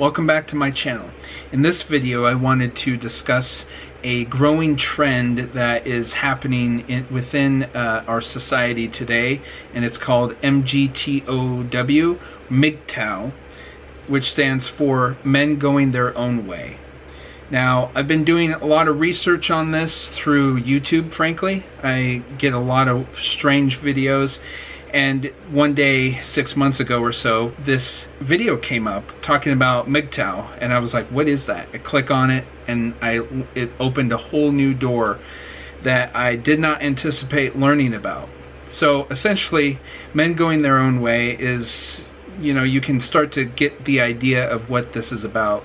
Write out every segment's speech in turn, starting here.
Welcome back to my channel. In this video I wanted to discuss a growing trend that is happening within our society today, and it's called MGTOW, MGTOW, which stands for Men Going Their Own Way. Now, I've been doing a lot of research on this through YouTube, frankly. I get a lot of strange videos, and one day, 6 months ago or so, this video came up talking about MGTOW, and I was like, what is that? I click on it, and it opened a whole new door that I did not anticipate learning about. So essentially, Men Going Their Own Way is, you can start to get the idea of what this is about.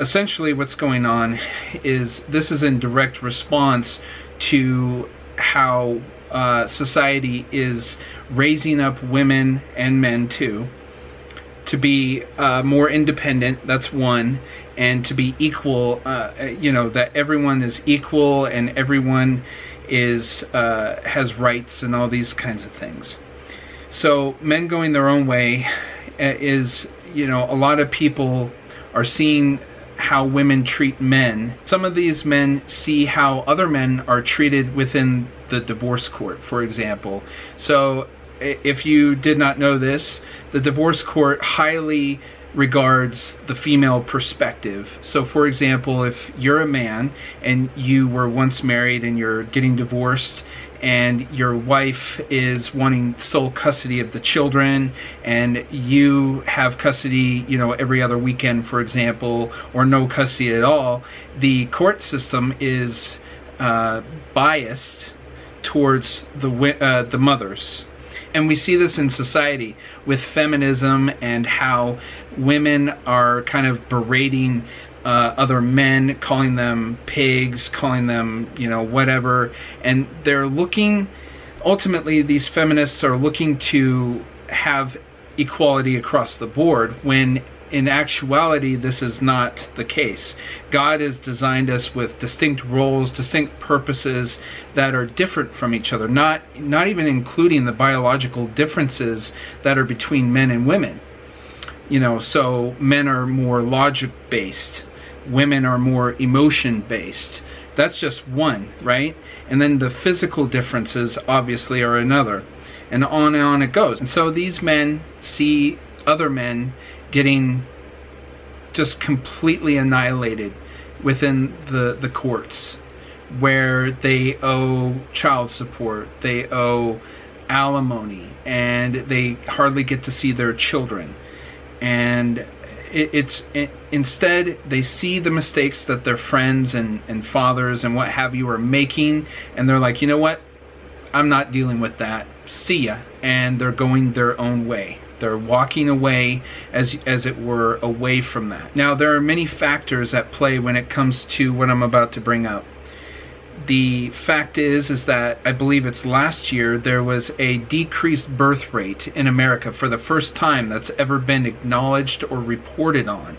Essentially what's going on is this is in direct response to how society is raising up women and men too to be more independent. That's one. And to be equal, that everyone is equal and everyone is has rights and all these kinds of things. So men going their own way is, a lot of people are seeing how women treat men. Some of these men see how other men are treated within the divorce court, for example. So if you did not know this, the divorce court highly regards the female perspective. So for example, if you're a man and you were once married and you're getting divorced, and your wife is wanting sole custody of the children, and you have custody, every other weekend, for example, or no custody at all, the court system is biased towards the mothers. And we see this in society with feminism and how women are kind of berating other men, calling them pigs, calling them, whatever. And they're looking, ultimately, these feminists are looking to have equality across the board, when in actuality, this is not the case. God has designed us with distinct roles, distinct purposes that are different from each other, not even including the biological differences that are between men and women. So men are more logic-based. Women are more emotion-based. That's just one, right? And then the physical differences, obviously, are another. And on it goes. And so these men see other men getting just completely annihilated within the courts, where they owe child support, they owe alimony, and they hardly get to see their children. And instead they see the mistakes that their friends and fathers and what have you are making, and they're like, you know what, I'm not dealing with that, see ya. And they're going their own way. They're walking away, as it were, away from that. Now, there are many factors at play when it comes to what I'm about to bring up. The fact is that I believe it's last year there was a decreased birth rate in America for the first time that's ever been acknowledged or reported on.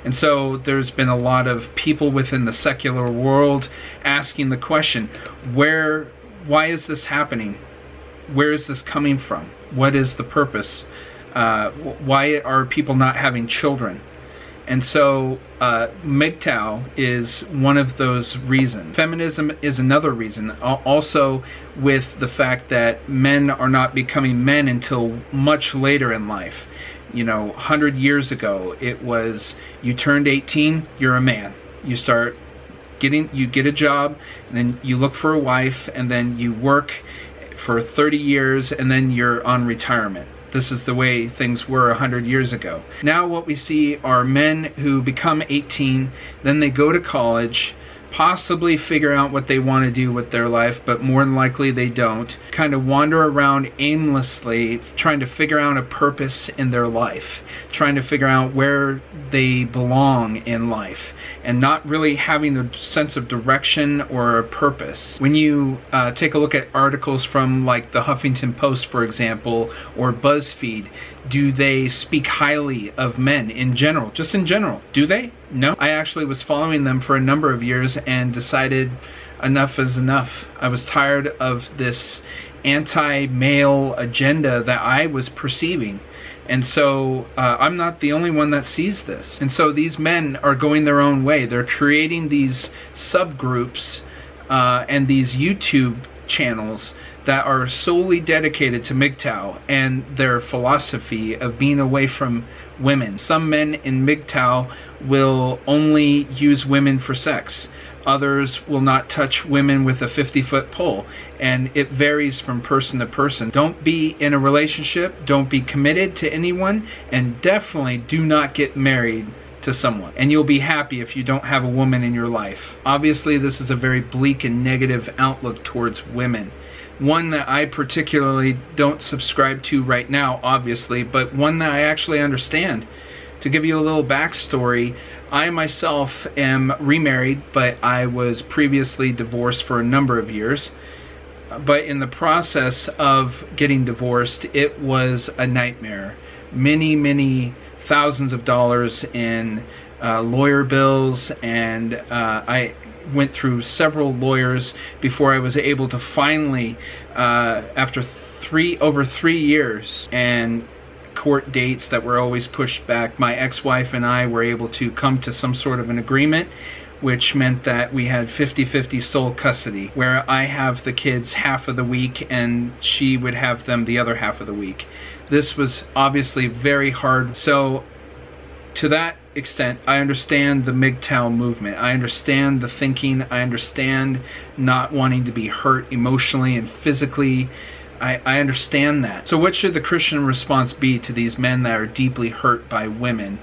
And so there's been a lot of people within the secular world asking the question, why is this happening? Where is this coming from? What is the purpose? Why are people not having children? And so MGTOW is one of those reasons. Feminism is another reason. Also with the fact that men are not becoming men until much later in life. 100 years ago, it was you turned 18, you're a man. You get a job, and then you look for a wife, and then you work for 30 years, and then you're on retirement. This is the way things were 100 years ago. Now what we see are men who become 18, then they go to college, possibly figure out what they want to do with their life, but more than likely they don't. Kind of wander around aimlessly, trying to figure out a purpose in their life, trying to figure out where they belong in life, and not really having a sense of direction or a purpose. When you take a look at articles from like the Huffington Post, for example, or BuzzFeed, do they speak highly of men in general? Just in general, do they? No. I actually was following them for a number of years and decided enough is enough. I was tired of this anti-male agenda that I was perceiving. And so I'm not the only one that sees this. And so these men are going their own way. They're creating these subgroups and these YouTube channels that are solely dedicated to MGTOW and their philosophy of being away from women. Some men in MGTOW will only use women for sex. Others will not touch women with a 50-foot pole, and it varies from person to person. Don't be in a relationship, don't be committed to anyone, and definitely do not get married to someone. And you'll be happy if you don't have a woman in your life. Obviously, this is a very bleak and negative outlook towards women. One that I particularly don't subscribe to right now, obviously, but one that I actually understand. To give you a little backstory, I myself am remarried, but I was previously divorced for a number of years. But in the process of getting divorced, it was a nightmare. Many thousands of dollars in lawyer bills, and I went through several lawyers before I was able to finally, after over 3 years and court dates that were always pushed back, my ex-wife and I were able to come to some sort of an agreement, which meant that we had 50-50 sole custody, where I have the kids half of the week and she would have them the other half of the week. This was obviously very hard. So to that extent, I understand the MGTOW movement. I understand the thinking. I understand not wanting to be hurt emotionally and physically. I understand that. So what should the Christian response be to these men that are deeply hurt by women?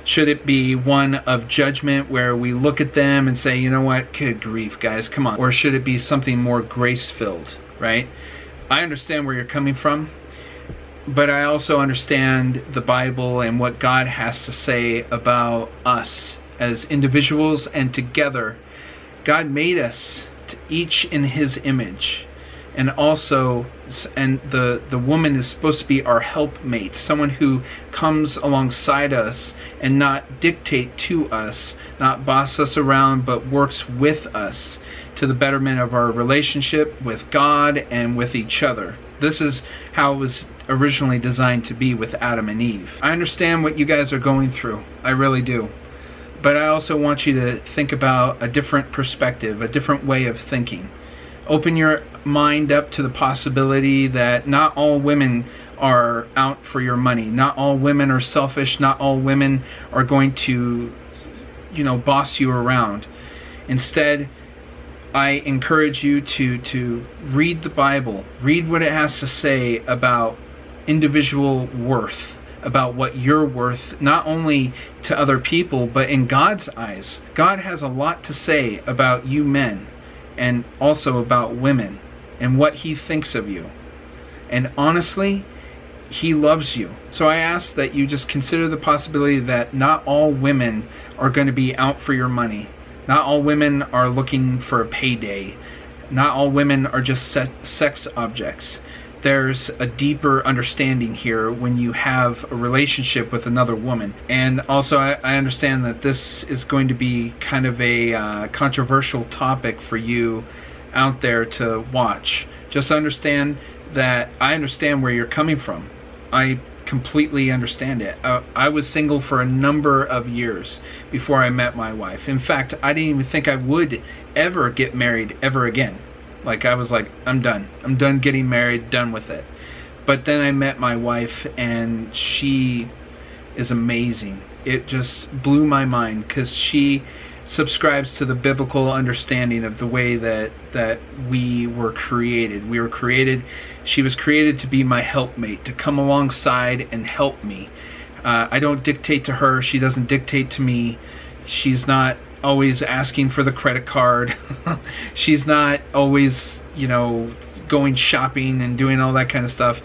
Should it be one of judgment where we look at them and say, you know what, good grief, guys, come on? Or should it be something more grace-filled, right? I understand where you're coming from, but I also understand the Bible and what God has to say about us as individuals and together. God made us each in His image. And also, the woman is supposed to be our helpmate, someone who comes alongside us and not dictate to us, not boss us around, but works with us to the betterment of our relationship with God and with each other. This is how it was originally designed to be with Adam and Eve. I understand what you guys are going through. I really do. But I also want you to think about a different perspective, a different way of thinking. Open your mind up to the possibility that not all women are out for your money. Not all women are selfish. Not all women are going to, boss you around. Instead, I encourage you to read the Bible. Read what it has to say about individual worth, about what you're worth, not only to other people, but in God's eyes. God has a lot to say about you men, and also about women, and what He thinks of you. And honestly, He loves you. So I ask that you just consider the possibility that not all women are going to be out for your money. Not all women are looking for a payday. Not all women are just sex objects. There's a deeper understanding here when you have a relationship with another woman. And also I understand that this is going to be kind of a controversial topic for you out there to watch. Just understand that I understand where you're coming from. I completely understand it. I was single for a number of years before I met my wife. In fact, I didn't even think I would ever get married ever again. Like, I was like, I'm done. I'm done getting married, done with it. But then I met my wife, and she is amazing. It just blew my mind, because she subscribes to the biblical understanding of the way that we were created. She was created to be my helpmate, to come alongside and help me. I don't dictate to her. She doesn't dictate to me. She's not always asking for the credit card. She's not always, going shopping and doing all that kind of stuff.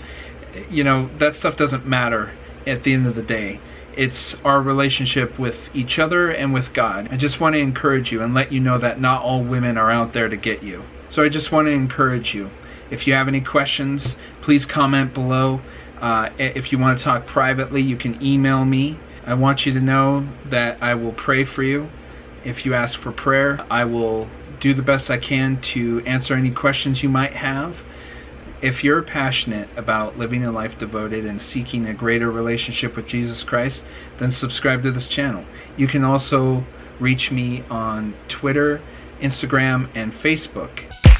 That stuff doesn't matter at the end of the day. It's our relationship with each other and with God. I just want to encourage you and let you know that not all women are out there to get you. So I just want to encourage you. If you have any questions, please comment below. If you want to talk privately, you can email me. I want you to know that I will pray for you. If you ask for prayer, I will do the best I can to answer any questions you might have. If you're passionate about living a life devoted and seeking a greater relationship with Jesus Christ, then subscribe to this channel. You can also reach me on Twitter, Instagram, and Facebook.